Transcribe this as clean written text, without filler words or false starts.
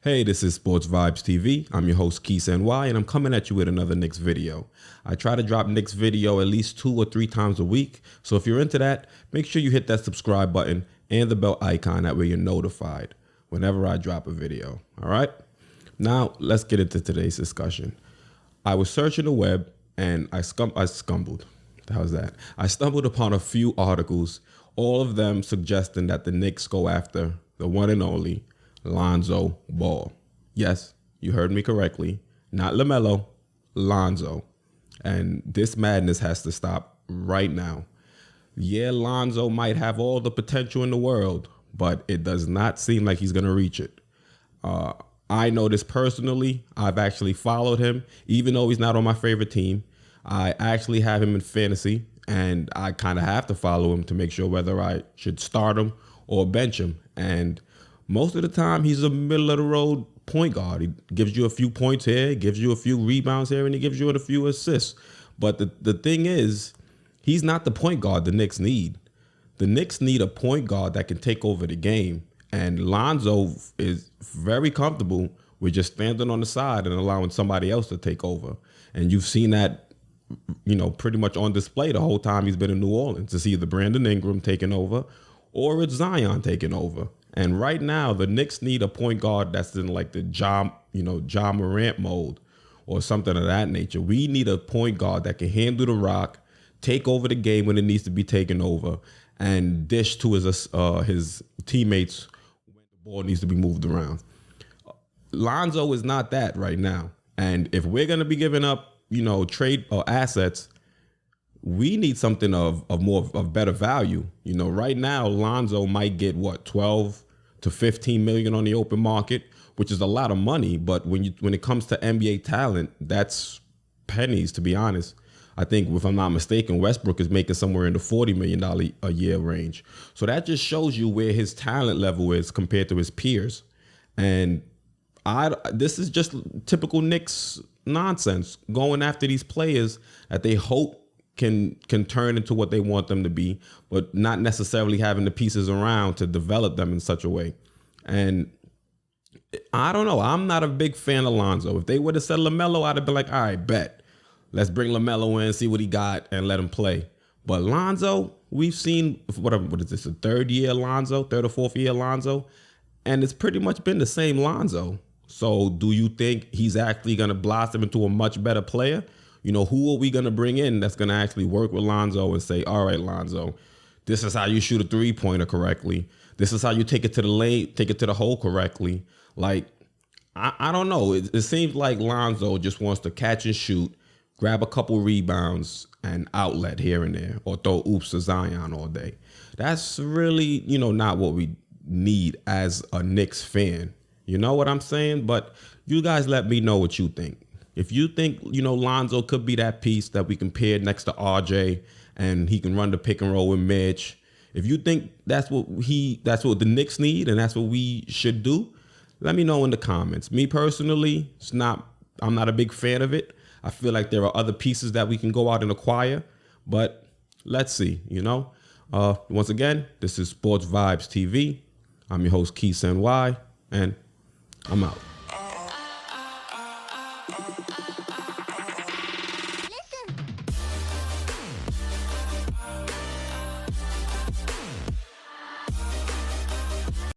Hey, this is Sports Vibes TV. I'm your host, QuisNY, and I'm coming at you with another Knicks video. I try to drop Knicks video at least 2 or 3 times a week, so if you're into that, make sure you hit that subscribe button and the bell icon, that way you're notified whenever I drop a video, all right? Now, let's get into today's discussion. I was searching the web, and I stumbled. How's that? I stumbled upon a few articles, all of them suggesting that the Knicks go after the one and only Lonzo Ball. Yes, you heard me correctly. Not LaMelo, Lonzo. And this madness has to stop right now. Yeah, Lonzo might have all the potential in the world, but it does not seem like he's going to reach it. I know this personally. I've actually followed him, even though he's not on my favorite team. I actually have him in fantasy, and I kind of have to follow him to make sure whether I should start him or bench him. And most of the time, he's a middle-of-the-road point guard. He gives you a few points here, gives you a few rebounds here, and he gives you a few assists. But the thing is, he's not the point guard the Knicks need. The Knicks need a point guard that can take over the game. And Lonzo is very comfortable with just standing on the side and allowing somebody else to take over. And you've seen that, pretty much on display the whole time he's been in New Orleans. It's either Brandon Ingram taking over or it's Zion taking over. And right now, the Knicks need a point guard that's in like the Ja Morant mode or something of that nature. We need a point guard that can handle the rock, take over the game when it needs to be taken over, and dish to his teammates when the ball needs to be moved around. Lonzo is not that right now. And if we're going to be giving up, trade or assets, we need something of better value. Right now, Lonzo might get 12 to 15 million on the open market, which is a lot of money. But when it comes to NBA talent, that's pennies, to be honest. I think, if I'm not mistaken, Westbrook is making somewhere in the $40 million a year range. So that just shows you where his talent level is compared to his peers. And this is just typical Knicks nonsense, going after these players that they hope can turn into what they want them to be, but not necessarily having the pieces around to develop them in such a way. And I don't know. I'm not a big fan of Lonzo. If they would have said LaMelo, I'd have been like, all right, bet. Let's bring LaMelo in, see what he got, and let him play. But Lonzo, we've seen, what is this, a third or fourth year Lonzo? And it's pretty much been the same Lonzo. So do you think he's actually going to blossom into a much better player? Who are we going to bring in that's going to actually work with Lonzo and say, all right, Lonzo, this is how you shoot a three-pointer correctly. This is how you take it to the lane, take it to the hole correctly. Like, I don't know. It seems like Lonzo just wants to catch and shoot, grab a couple rebounds and outlet here and there, or throw oops to Zion all day. That's really, not what we need as a Knicks fan. You know what I'm saying? But you guys let me know what you think. If you think, Lonzo could be that piece that we can pair next to RJ and he can run the pick and roll with Mitch. If you think that's what the Knicks need and that's what we should do, let me know in the comments. Me personally, I'm not a big fan of it. I feel like there are other pieces that we can go out and acquire, but let's see, Once again, this is Sports Vibes TV. I'm your host, QuisNY, and I'm out.